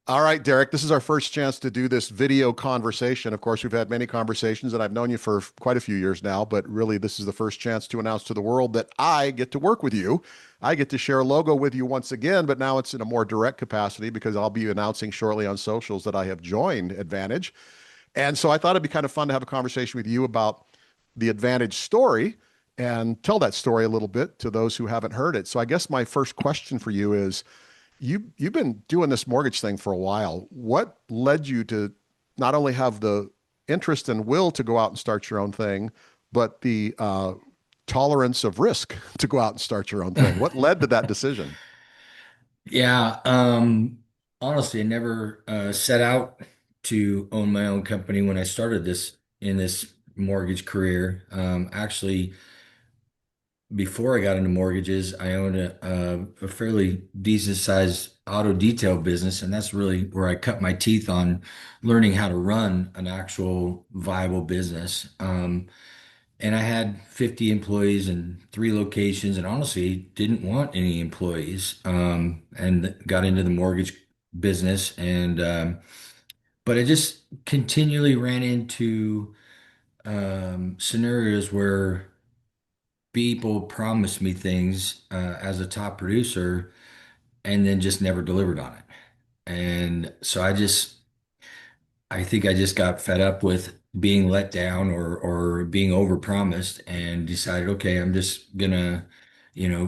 All right, Derek, this is our first chance to do this video conversation. Of course, we've had many conversations, and I've known you for quite a few years now, but really, this is the first chance to announce to the world that I get to work with you. I get to share a logo with you once again, but now it's in a more direct capacity because I'll be announcing shortly on socials that I have joined Advantage. And so I thought it'd be kind of fun to have a conversation with you about the Advantage story and tell that story a little bit to those who haven't heard it. So I guess my first question for you is, you've been doing this mortgage thing for a while. What led you to not only have the interest and will to go out and start your own thing, but the tolerance of risk to go out and start your own thing? What led to that decision? Yeah, honestly, I never set out to own my own company when I started this mortgage career. Actually, before I got into mortgages, I owned a fairly decent sized auto detail business, and that's really where I cut my teeth on learning how to run an actual viable business. And I had 50 employees in three locations, and honestly, didn't want any employees. And got into the mortgage business, and but I just continually ran into scenarios where people promised me things as a top producer, and then just never delivered on it. And so I think I just got fed up with being let down or being overpromised and decided, okay, I'm just gonna,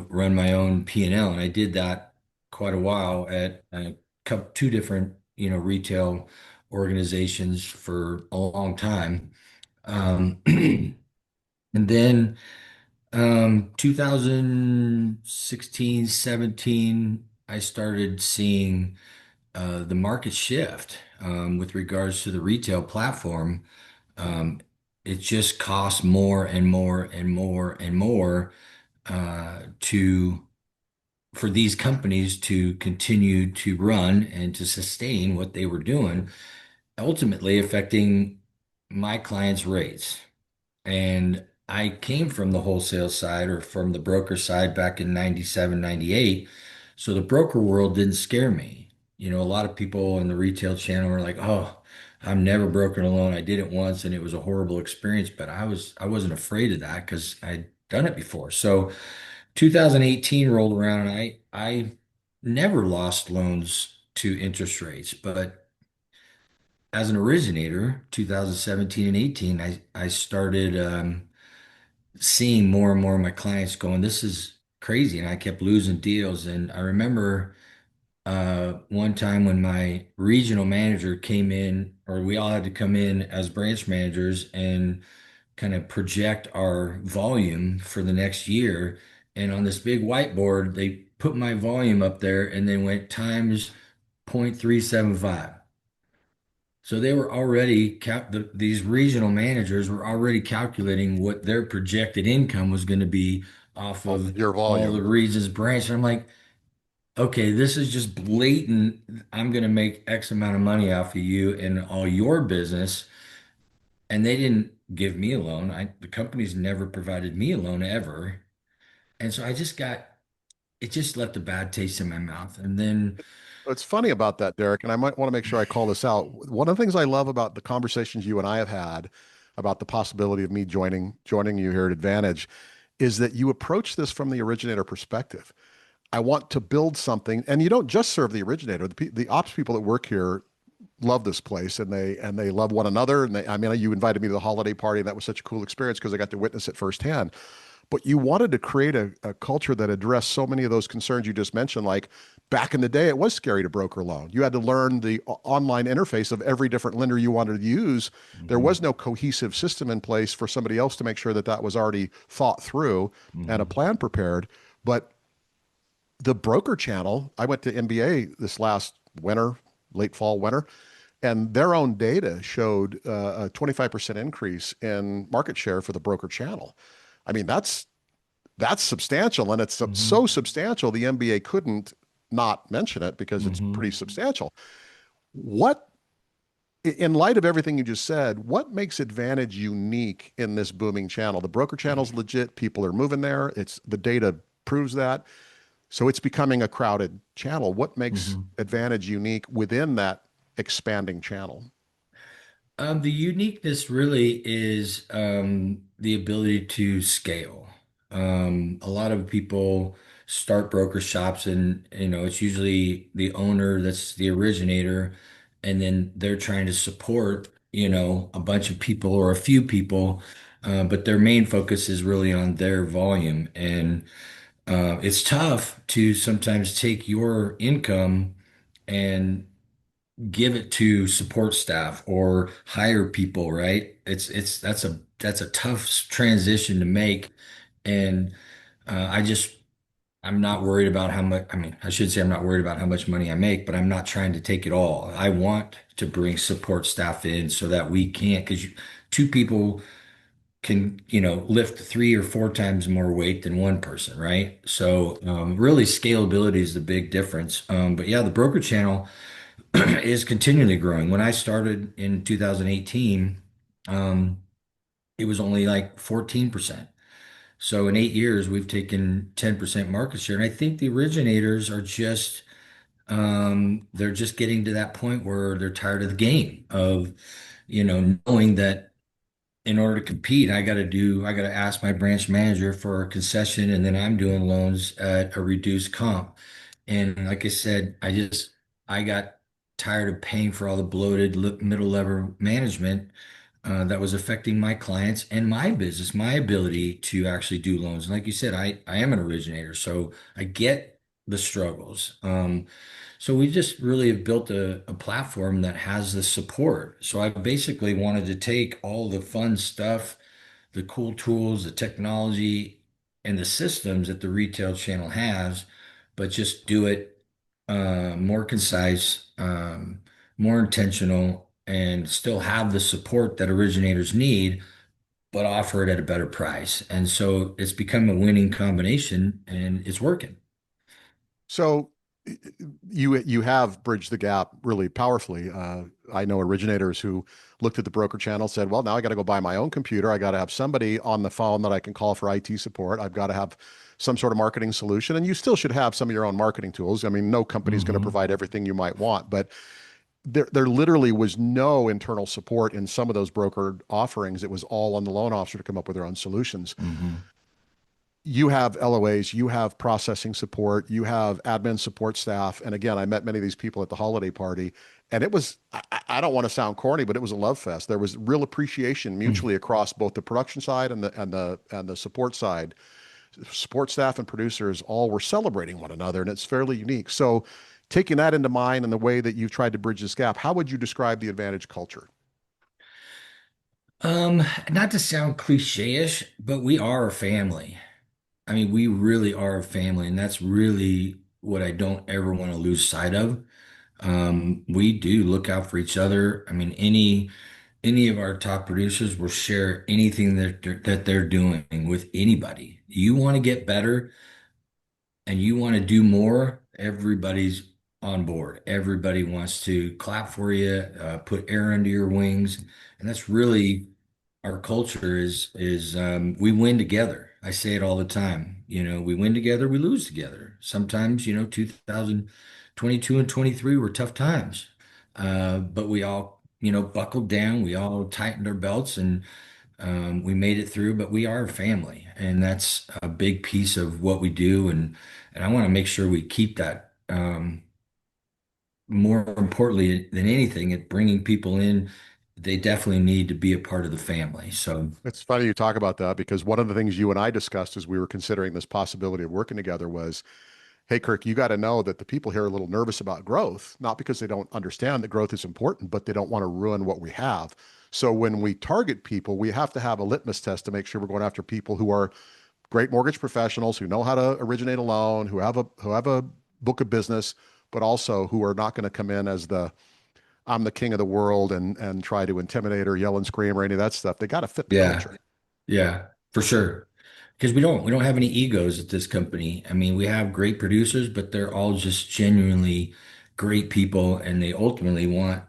run my own P&L. And I did that quite a while at two different, retail organizations for a long time. And then 2016, 17, I started seeing the market shift with regards to the retail platform. Um, it just costs more and more and more and more to for these companies to continue to run and to sustain what they were doing, ultimately affecting my clients' rates. And I came from the wholesale side or from the broker side back in 97, 98. So the broker world didn't scare me. A lot of people in the retail channel were like, "Oh, I'm never broken a loan. I did it once and it was a horrible experience." But I wasn't afraid of that because I'd done it before. So 2018 rolled around and I never lost loans to interest rates, but as an originator, 2017 and 18, I started seeing more and more of my clients going, this is crazy. And I kept losing deals. And I remember one time when my regional manager came in, or we all had to come in as branch managers and kind of project our volume for the next year. And on this big whiteboard, they put my volume up there and then went times 0.375. So they were already these regional managers were already calculating what their projected income was going to be off Off of of your all the volume. regions branch. And I'm like, okay, this is just blatant. I'm going to make X amount of money off of you and all your business. And they didn't give me a loan. The company's never provided me a loan ever. And so it just left a bad taste in my mouth. And then, What's funny about that, Derek, and I might want to make sure I call this out. One of the things I love about the conversations you and I have had about the possibility of me joining you here at Advantage is that you approach this from the originator perspective. I want to build something, and you don't just serve the originator. The ops people that work here love this place, and they love one another. And I mean, you invited me to the holiday party, and that was such a cool experience because I got to witness it firsthand. But you wanted to create a culture that addressed so many of those concerns you just mentioned. Like back in the day, it was scary to broker a loan. You had to learn the online interface of every different lender you wanted to use. There mhm, was no cohesive system in place for somebody else to make sure that that was already thought through and a mhm, plan prepared. But the broker channel, I went to MBA this last winter, late fall, winter, and their own data showed a 25% increase in market share for the broker channel. I mean, that's substantial, and it's so mhm, substantial the MBA couldn't not mention it because it's pretty mhm. substantial. What, in light of everything you just said, what makes Advantage unique in this booming channel? The broker channel's legit. People are moving there. It's the data proves that. So it's becoming a crowded channel. What makes Mhm. Advantage unique within that expanding channel? The uniqueness really is the ability to scale. A lot of people start broker shops, and it's usually the owner that's the originator, and then they're trying to support a bunch of people or a few people, but their main focus is really on their volume, and it's tough to sometimes take your income and give it to support staff or hire people, right? It's that's a tough transition to make. And I just I'm not worried about how much, I mean, I should say I'm not worried about how much money I make, but I'm not trying to take it all. I want to bring support staff in so that we can't, because two people can, lift 3 or 4 times more weight than one person, right? So really scalability is the big difference. But yeah, the broker channel is continually growing. When I started in 2018, um, it was only like 14%. So in 8 years, we've taken 10% market share. And I think the originators are just, they're just getting to that point where they're tired of the game of, knowing that in order to compete, I got to ask my branch manager for a concession, and then I'm doing loans at a reduced comp. And like I said, I got tired of paying for all the bloated middle level management that was affecting my clients and my business, my ability to actually do loans. And like you said, I am an originator, so I get the struggles. So we just really have built a platform that has the support. So I basically wanted to take all the fun stuff, the cool tools, the technology, and the systems that the retail channel has, but just do it more concise, more intentional, and still have the support that originators need, but offer it at a better price. And so it's become a winning combination, and it's working. So you have bridged the gap really powerfully. I know originators who looked at the broker channel, said, "Well, now I got to go buy my own computer. I got to have somebody on the phone that I can call for IT support. I've got to have some sort of marketing solution." And you still should have some of your own marketing tools. I mean, no company is going to Hmm. provide everything you might want, but there literally was no internal support in some of those brokered offerings. It was all on the loan officer to come up with their own solutions. Hmm. You have LOAs, you have processing support, you have admin support staff. And again, I met many of these people at the holiday party, and it was, I don't want to sound corny, but it was a love fest. There was real appreciation mutually across both the production side and the support side. Support staff and producers all were celebrating one another, and it's fairly unique. So, taking that into mind and the way that you've tried to bridge this gap, how would you describe the Advantage culture? Not to sound cliche-ish, but we are a family. I mean, we really are a family, and that's really what I don't ever want to lose sight of. We do look out for each other. I mean, any of our top producers will share anything that they're doing with anybody. You want to get better and you want to do more, everybody's on board. Everybody wants to clap for you, put air under your wings, and that's really our culture is we win together. I say it all the time. We win together, we lose together. Sometimes, 2022 and 23 were tough times. But we all, buckled down, we all tightened our belts and we made it through, but we are a family, and that's a big piece of what we do. And I want to make sure we keep that. More importantly than anything, at bringing people in, they definitely need to be a part of the family. So, It's funny you talk about that because one of the things you and I discussed as we were considering this possibility of working together was, hey, Kirk, you got to know that the people here are a little nervous about growth, not because they don't understand that growth is important, but they don't want to ruin what we have. So when we target people, we have to have a litmus test to make sure we're going after people who are great mortgage professionals, who know how to originate a loan, who have a book of business, but also who are not going to come in as the I'm the king of the world and try to intimidate or yell and scream or any of that stuff. They got to fit the yeah, culture. yeah, for sure. Because we don't have any egos at this company. I mean, we have great producers, but they're all just genuinely great people, and they ultimately want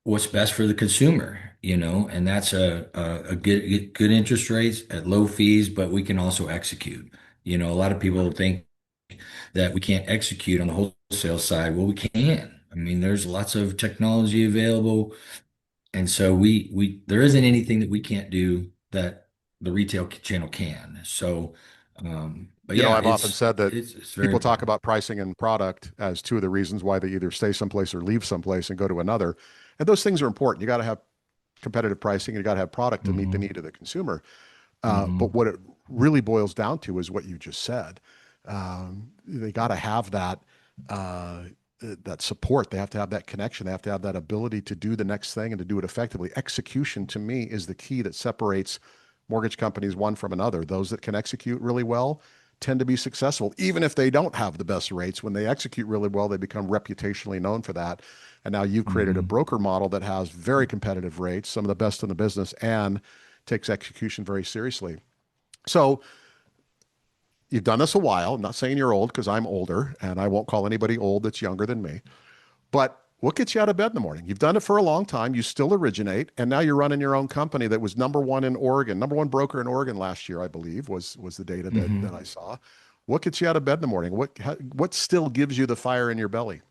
what's best for the consumer, and that's a good interest rates at low fees, but we can also execute. A lot of people think that we can't execute on the wholesale side. Well, we can. I mean, there's lots of technology available, and so we there isn't anything that we can't do that the retail channel can. So, but You know, yeah, I've often said that it's very people talk important. about pricing and product as two of the reasons why they either stay someplace or leave someplace and go to another. And those things are important. You got to have competitive pricing and you got to have product to meet the Hmm. need of the consumer. But Hmm. what it really boils down to is what you just said. They got to have uh, that support. They have to have that connection. They have to have that ability to do the next thing and to do it effectively. Execution to me is the key that separates mortgage companies one from another. Those that can execute really well tend to be successful, even if they don't have the best rates. When they execute really well, they become reputationally known for that. And now you've created a Hmm. broker model that has very competitive rates, some of the best in the business, and takes execution very seriously. So you've done this a while. I'm not saying you're old because I'm older and I won't call anybody old that's younger than me. But what gets you out of bed in the morning? You've done it for a long time. You still originate, and now you're running your own company that was number one in Oregon, number one broker in Oregon last year, I believe, was the data that Hmm. I saw. What gets you out of bed in the morning? What still gives you the fire in your belly?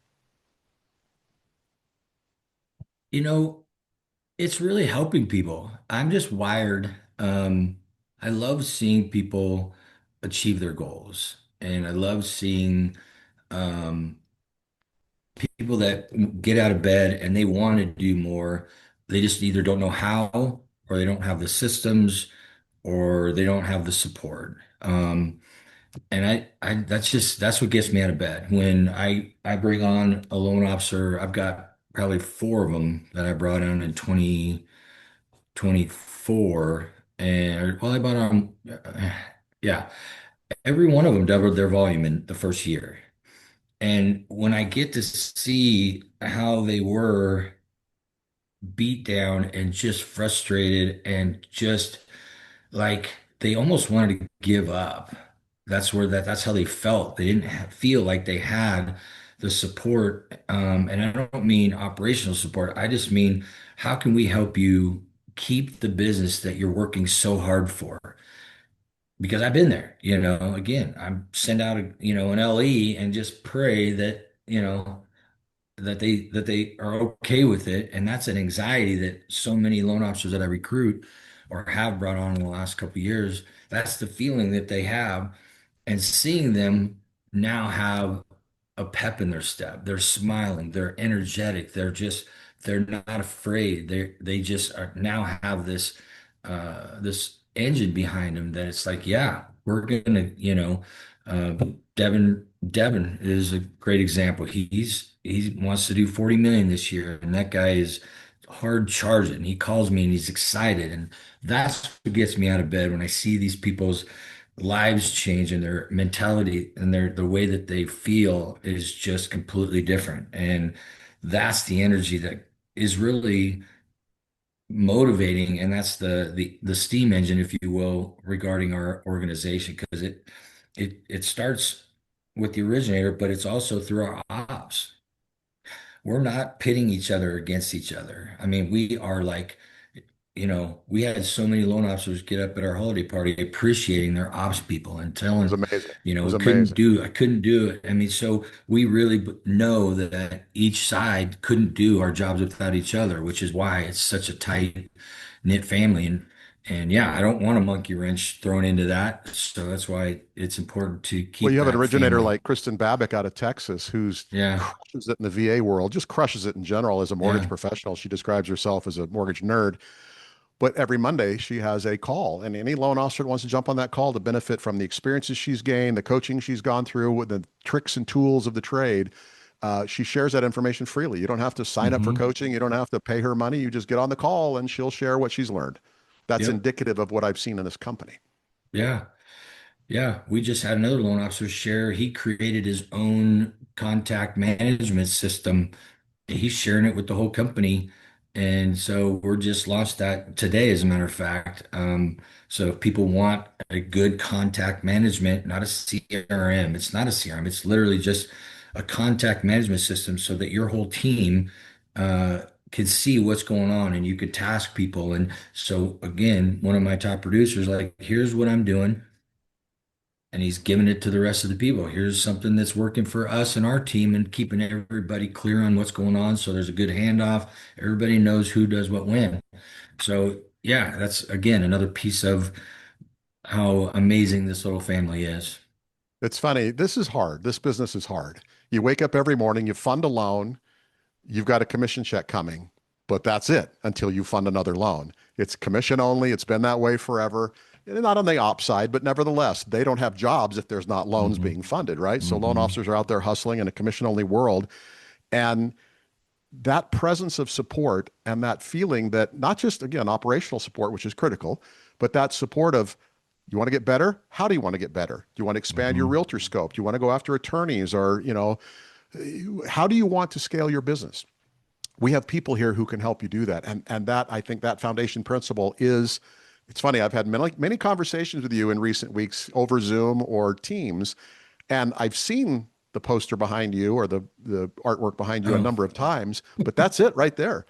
You know, it's really helping people. I'm just wired. I love seeing people achieve their goals, and I love seeing um, people that get out of bed and they want to do more. They just either don't know how, or they don't have the systems, or they don't have the support. And that's what gets me out of bed. When I bring on a loan officer, I've got probably four of them that I brought on in 2024, and well, I brought on, yeah, every one of them doubled their volume in the first year. And when I get to see how they were beat down and just frustrated and just like they almost wanted to give up. That's how they felt. They didn't feel like they had the support. And I don't mean operational support. I just mean how can we help you keep the business that you're working so hard for? Because I've been there, again, I'm send out an LE and just pray that, that they are okay with it. And that's an anxiety that so many loan officers that I recruit or have brought on in the last couple of years, that's the feeling that they have. And seeing them now have a pep in their step. They're smiling, they're energetic, they're not afraid. They just are now have this engine behind them that it's like, yeah, we're gonna, uh, Devin is a great example. He wants to do 40 million this year, and that guy is hard charging. He calls me and he's excited, and that's what gets me out of bed when I see these people's lives change and their mentality and the way that they feel is just completely different. And that's the energy that is really motivating, and that's the steam engine, if you will, regarding our organization, because it starts with the originator, but it's also through our ops. We're not pitting each other against each other. I mean, we are like, we had so many loan officers get up at our holiday party appreciating their ops people and It was telling, amazing. It was couldn't amazing. do, I couldn't do it. I mean, so we really know that each side couldn't do our jobs without each other, which is why it's such a tight knit family. And yeah, I don't want a monkey wrench thrown into that. So that's why it's important to Well, you keep have an that originator family. like Kristen Babbitt out of Texas who's Yeah. crushes it in the VA world, just crushes it in general as a mortgage Yeah. professional. She describes herself as a mortgage nerd. But every Monday, she has a call, and any loan officer that wants to jump on that call to benefit from the experiences she's gained, the coaching she's gone through, with the tricks and tools of the trade, she shares that information freely. You don't have to sign up for Hmm. coaching. You don't have to pay her money. You just get on the call, and she'll share what she's learned. That's Yep. indicative of what I've seen in this company. Yeah. Yeah, we just had another loan officer share. He created his own contact management system. He's sharing it with the whole company. And so we're just launched that today, as a matter of fact. So if people want a good contact management, not a CRM, it's not a CRM, it's literally just a contact management system so that your whole team uh, can see what's going on and you could task people. And so again, one of my top producers, like, here's what I'm doing. and he's giving it to the rest of the people. Here's something that's working for us and our team and keeping everybody clear on what's going on. So there's a good handoff. Everybody knows who does what when. So yeah, that's again another piece of how amazing this little family is. It's funny. This is hard. This business is hard. You wake up every morning, you fund a loan, you've got a commission check coming, but that's it until you fund another loan. It's commission only. It's been that way forever. And not on the op side, but nevertheless, they don't have jobs if there's not loans Hmm. being funded, right? So loan Hmm. officers are out there hustling in a commission only world. And that presence of support and that feeling that not just, again, operational support, which is critical, but that support of you want to get better? How do you want to get better? Do you want to expand your Hmm. realtor scope? Do you want to go after attorneys or, how do you want to scale your business? We have people here who can help you do that. And that I think that foundation principle is it's funny. I've had many conversations with you in recent weeks over Zoom or Teams, and I've seen the poster behind you or the artwork behind you a Oh, number of times, but that's it right there.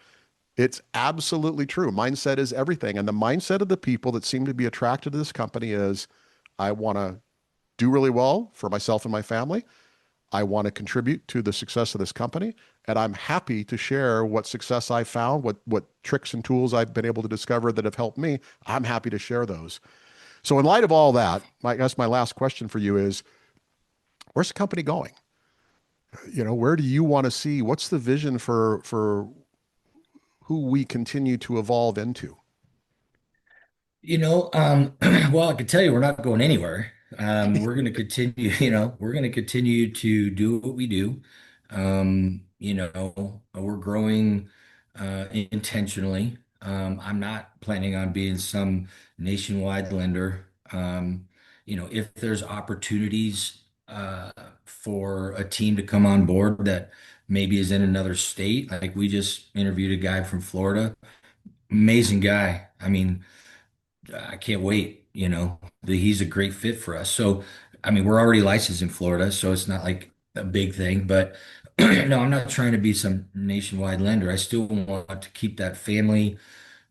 It's absolutely true. Mindset is everything. And the mindset of the people that seem to be attracted to this company is I want to do really well for myself and my family. I want to contribute to the success of this company, and I'm happy to share what success I found, what tricks and tools I've been able to discover that have helped me. I'm happy to share those. So, in light of all that, I guess my last question for you is, where's the company going? Where do you want to see? What's the vision for who we continue to evolve into? well, I can tell you we're not going anywhere. We're going to continue, we're going to continue to do what we do. We're growing intentionally. I'm not planning on being some nationwide lender. If there's opportunities for a team to come on board that maybe is in another state, like we just interviewed a guy from Florida, amazing guy. I mean, I can't wait, he's a great fit for us. So, I mean, we're already licensed in Florida, so it's not like a big thing, but no, I'm not trying to be some nationwide lender. I still want to keep that family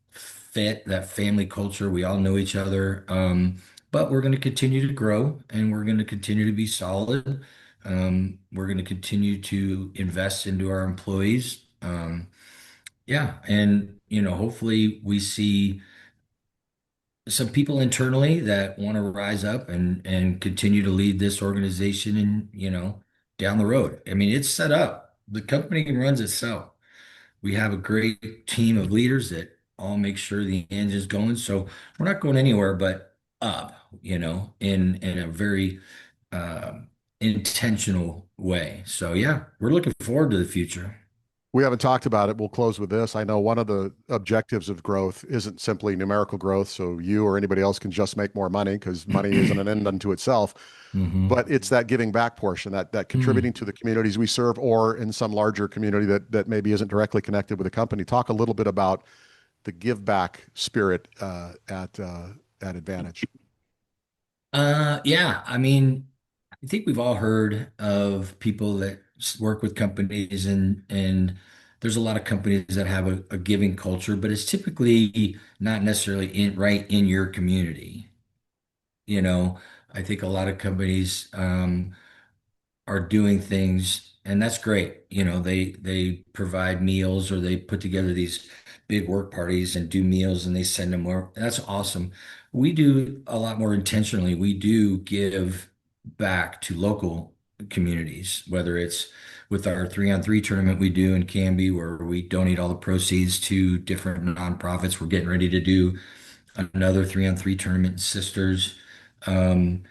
fit, that family culture. We all know each other. But we're going to continue to grow and we're going to continue to be solid. We're going to continue to invest into our employees. Yeah. And, hopefully we see some people internally that want to rise up and continue to lead this organization and down the road. I mean, it's set up. The company runs itself. We have a great team of leaders that all make sure the engine's going. So we're not going anywhere but up, in a very intentional way. So yeah, we're looking forward to the future. We haven't talked about it. We'll close with this. I know one of the objectives of growth isn't simply numerical growth, so you or anybody else can just make more money because money isn't an end unto itself, Hmm. but it's that giving back portion, that contributing to the communities we serve, or in some larger community that maybe isn't directly connected with the company. Talk a little bit about the give back spirit at Advantage. Yeah, I mean, I think we've all heard of people that work with companies and there's a lot of companies that have a giving culture, but it's typically not necessarily right in your community. You know, I think a lot of companies are doing things, and that's great. They provide meals or they put together these big work parties and do meals and they send them more. That's awesome. We do a lot more intentionally. We do give back to local communities, whether it's with our 3-on-3 tournament we do in Canby, where we donate all the proceeds to different nonprofits. We're getting ready to do another 3-on-3 tournament in Sisters. Um,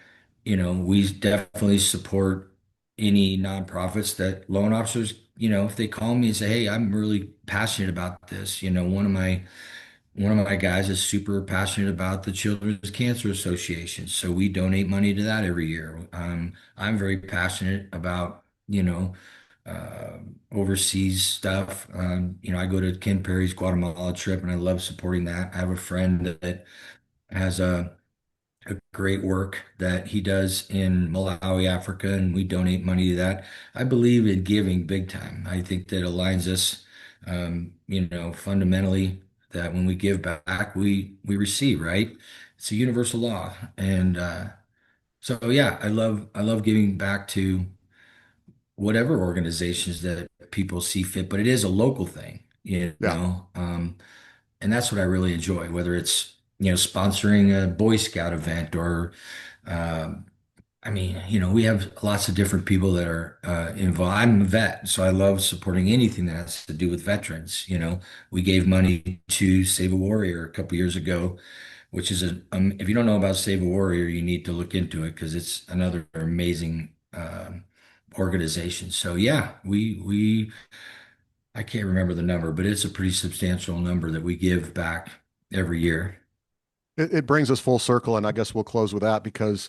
we definitely support any nonprofits that loan officers, if they call me and say, "Hey, I'm really passionate about this." One of my guys is super passionate about the Children's Cancer Association, so we donate money to that every year. I'm very passionate about, overseas stuff. I go to Ken Perry's Guatemala trip, and I love supporting that. I have a friend that has a great work that he does in Malawi, Africa, and we donate money to that. I believe in giving big time. I think that aligns us, fundamentally that when we give back, we receive, right? It's a universal law. And So yeah, I love giving back to whatever organizations that people see fit, but it is a local thing, you Yeah. know. And that's what I really enjoy, whether it's, sponsoring a Boy Scout event or, um, I mean, we have lots of different people that are involved. I'm a vet, so I love supporting anything that has to do with veterans. We gave money to Save a Warrior a couple years ago, which is if you don't know about Save a Warrior, you need to look into it because it's another amazing organization. So yeah, I can't remember the number, but it's a pretty substantial number that we give back every year. It brings us full circle, and I guess we'll close with that because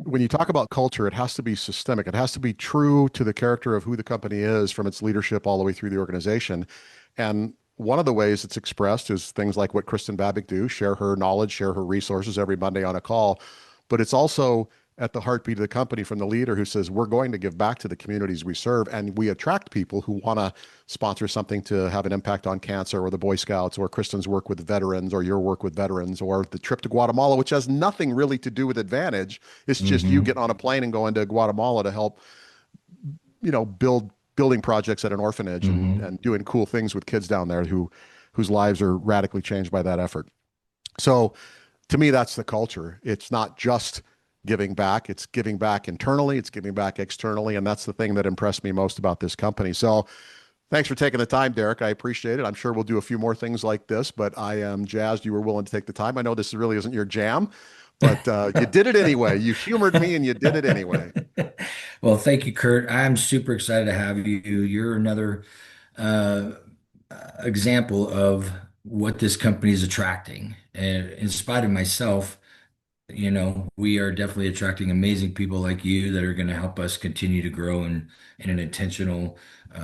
when you talk about culture, it has to be systemic. It has to be true to the character of who the company is from its leadership all the way through the organization. And one of the ways it's expressed is things like what Kristen Babick do, share her knowledge, share her resources every Monday on a call. But it's also at the heartbeat of the company from the leader who says, we're going to give back to the communities we serve. And we attract people who want to sponsor something to have an impact on cancer, or the Boy Scouts, or Kristen's work with veterans, or your work with veterans, or the trip to Guatemala, which has nothing really to do with Advantage. It's just you Hmm. getting on a plane and going to Guatemala to help, building projects at an orphanage and Hmm. and doing cool things with kids down there whose lives are radically changed by that effort. So to me, that's the culture. It's not just giving back, it's giving back internally, it's giving back externally. And that's the thing that impressed me most about this company. So thanks for taking the time, Derek. I appreciate it. I'm sure we'll do a few more things like this, but I am jazzed you were willing to take the time. I know this really isn't your jam, but you did it anyway. You humored me and you did it anyway. Well, thank you, Kurt. I'm super excited to have you. You're another uh, example of what this company is attracting. And in spite of myself, we are definitely attracting amazing people like you that are going to help us continue to grow in an intentional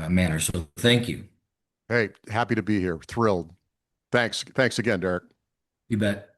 manner. So thank you. Hey, happy to be here. Thrilled. Thanks. Thanks again, Derek. You bet.